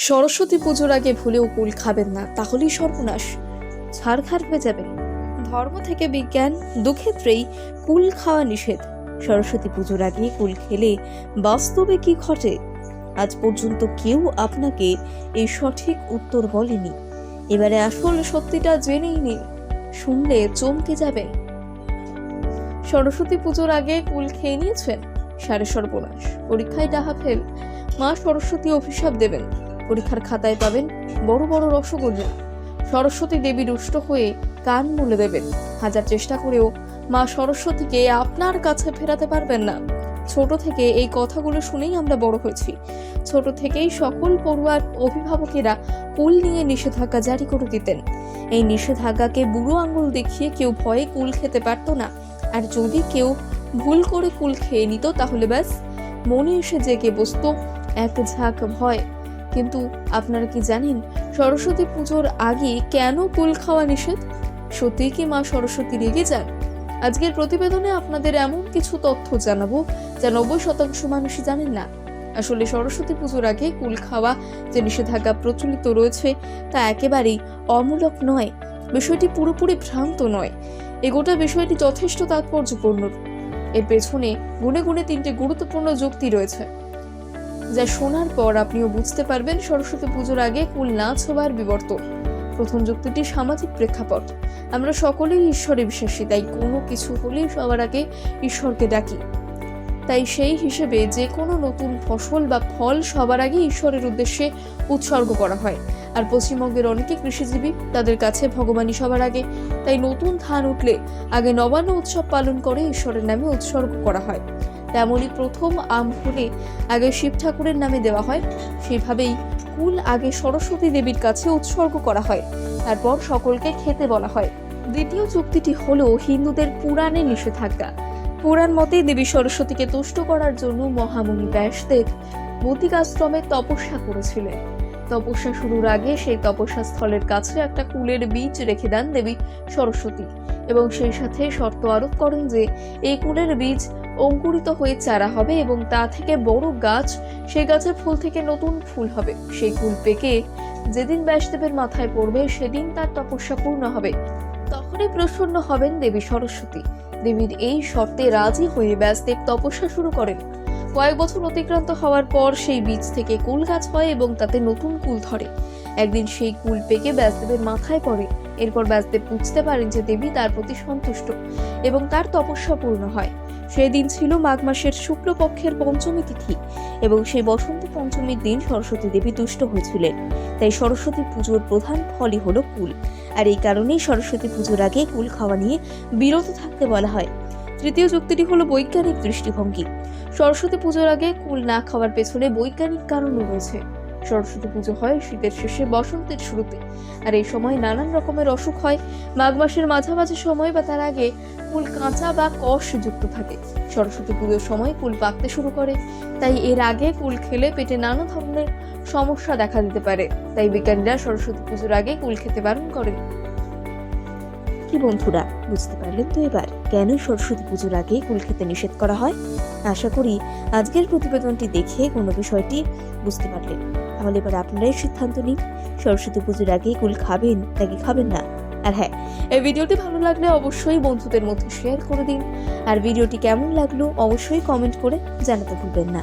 সরস্বতী পুজোর আগে ভুলেও কুল খাবেন না, তাহলেই সর্বনাশ, ছাড়খাড় হয়ে যাবে। ধর্ম থেকে বিজ্ঞান দুক্ষেত্রেই কুল খাওয়া নিষেধ। সরস্বতী পুজোর আগে কুল খেলে বাস্তবে কি ঘটে? আজ পর্যন্ত কেউ আপনাকে এই সঠিক উত্তর বলেনি। এবারে আসল সত্যিটা জেনেই নিন, শুনলে চমকে যাবে। সরস্বতী পুজোর আগে কুল খেয়ে নিয়েছেন, সারে সর্বনাশ, পরীক্ষায় ডাহা ফেল। মা সরস্বতী অভিশাপ দেবেন, পরীক্ষার খাতায় পাবেন বড় বড় রসগোল্লা। সরস্বতী দেবী রুষ্ট হয়ে কান মুলে দেবেন, হাজার চেষ্টা করেও মা সরস্বতীকে আপনার কাছে ফেরাতে পারবেন না। ছোট থেকে এই কথাগুলো শুনেই আমরা বড় হয়েছি। ছোট থেকেই সকল পড়ুয়ার অভিভাবকেরা কুল নিয়ে নিষেধাজ্ঞা জারি করে দিতেন। এই নিষেধাজ্ঞাকে বুড়ো আঙুল দেখিয়ে কেউ ভয়ে কুল খেতে পারত না। আর যদি কেউ ভুল করে কুল খেয়ে নিত, তাহলে ব্যাস মনে এসে জেগে বসতো এক ঝাঁক ভয়। কিন্তু আপনারা কি জানেন সরস্বতী পুজোর আগে কেন কুল খাওয়া নিষেধ? সত্যি কি মা সরস্বতী রেগে যান? আজকের প্রতিবেদনে আপনাদের এমন কিছু তথ্য জানাবো যা 90% মানুষই জানেন না। আসলে সরস্বতী পুজোর আগে কুল খাওয়া যে নিষেধাজ্ঞা প্রচলিত রয়েছে তা একেবারেই অমূলক নয়। বিষয়টি পুরোপুরি ভ্রান্ত নয়। এই গোটা বিষয়টি যথেষ্ট তাৎপর্যপূর্ণ। এর পেছনে গুণে গুণে 3টে গুরুত্বপূর্ণ যুক্তি রয়েছে, যা শোনার পর আপনিও বুঝতে পারবেন সরস্বতী পুজোর আগে কুল না ছোঁবার বিবর্তন। প্রথম যুক্তিটি সামাজিক প্রেক্ষাপট। আমরা সকলেই ঈশ্বরে বিশ্বাসী, তাই কোনো কিছু হলেই সবার আগে ঈশ্বরকে ডাকি। তাই সেই হিসেবে যে কোনো নতুন ফসল বা ফল সবার আগে ঈশ্বরের উদ্দেশ্যে উৎসর্গ করা হয়। আর পশ্চিমবঙ্গের অনেকে কৃষিজীবী, তাদের কাছে ভগবানই সবার আগে। তাই নতুন ধান উঠলে আগে নবান্ন উৎসব পালন করে ঈশ্বরের নামে উৎসর্গ করা হয়। তেমনই প্রথম আম হলে আগে শিব ঠাকুরের নামে দেওয়া হয়। সেইভাবেই কুল আগে সরস্বতী দেবীর কাছে উৎসর্গ করা হয়, তারপর সকলকে খেতে বলা হয়। দ্বিতীয় যুক্তিটি হলো হিন্দুদের পুরাণে নিষেধাজ্ঞা। পুরাণ মতে দেবী সরস্বতীকে তুষ্ট করার জন্য মহামুনি ব্যাসদেব বদ্রিকাশ্রমে তপস্যা করেছিলেন। তপস্যা শুরুর আগে সেই তপস্যা স্থলের কাছে একটা কুলের বীজ রেখে দেন দেবী সরস্বতী, এবং সেই সাথে শর্ত আরোপ করেন যে এই কুলের বীজ অঙ্কুরিত হয়ে চারা হবে এবং তা থেকে বড় গাছ, সেই গাছের ফুল থেকে নতুন ফুল হবে। সেই কুল পেকে যেদিন ব্যাসদেবের মাথায় পড়বে সেদিন তার তপস্যা পূর্ণ হবে। তখনই প্রসন্ন হবেন দেবী সরস্বতী। দেবীর এই শর্তে রাজি হয়ে ব্যাসদেব তপস্যা শুরু করেন। কয়েক বছর অতিক্রান্ত হওয়ার পর সেই বীজ থেকে কুল গাছ হয় এবং তাতে নতুন কুল ধরে। একদিন সেই কুল পেকে ব্যাসদেবের মাথায় পড়ে। এরপর ব্যাসদেব বুঝতে পারেন যে দেবী তার প্রতি সন্তুষ্ট এবং তার তপস্যা পূর্ণ হয়। সেই দিন ছিল মাঘ মাসের শুক্লপক্ষের পঞ্চমী তিথি এবং সেই বসন্ত পঞ্চমীর দিন সরস্বতী দেবী তুষ্ট হয়েছিলেন। তাই সরস্বতী পুজোর প্রধান ফলই হলো কুল। আর এই কারণেই সরস্বতী পুজোর আগে কুল খাওয়া নিয়ে বিরত থাকতে বলা হয়। তৃতীয় যুক্তিটি হলো বৈজ্ঞানিক দৃষ্টিভঙ্গি। সরস্বতী পুজোর আগে কুল না খাওয়ার পেছনে বৈজ্ঞানিক কারণও রয়েছে। সরস্বতী পুজো হয় শীতের শেষে বসন্তের শুরুতে, আর এই সময় নানান রকমের অসুখ হয়। মাঘ মাসের মাঝামাঝি সময় বা তার আগে কুল কাঁচা বা কষ যুক্ত থাকে। সরস্বতী পুজোর সময় কুল পাকতে শুরু করে, তাই এর আগে কুল খেলে পেটে নানা ধরনের সমস্যা দেখা দিতে পারে। তাই বিজ্ঞানীরা সরস্বতী পুজোর আগে কুল খেতে বারণ করেন। কি বন্ধুরা, বুঝতে পারলেন তো এবার কেন সরস্বতী পুজোর আগে কুল খেতে নিষেধ করা হয়? আশা করি আজকের প্রতিবেদনটি দেখে কোনো বিষয়টি বুঝতে পারলেন। তাহলে এবার আপনারাই সিদ্ধান্ত নিন, সরস্বতী পুজোর আগে কুল খাবেন নাকি খাবেন না। আর হ্যাঁ, এই ভিডিওটি ভালো লাগলে অবশ্যই বন্ধুদের মধ্যে শেয়ার করে দিন। আর ভিডিওটি কেমন লাগলো অবশ্যই কমেন্ট করে জানাতে ভুলবেন না।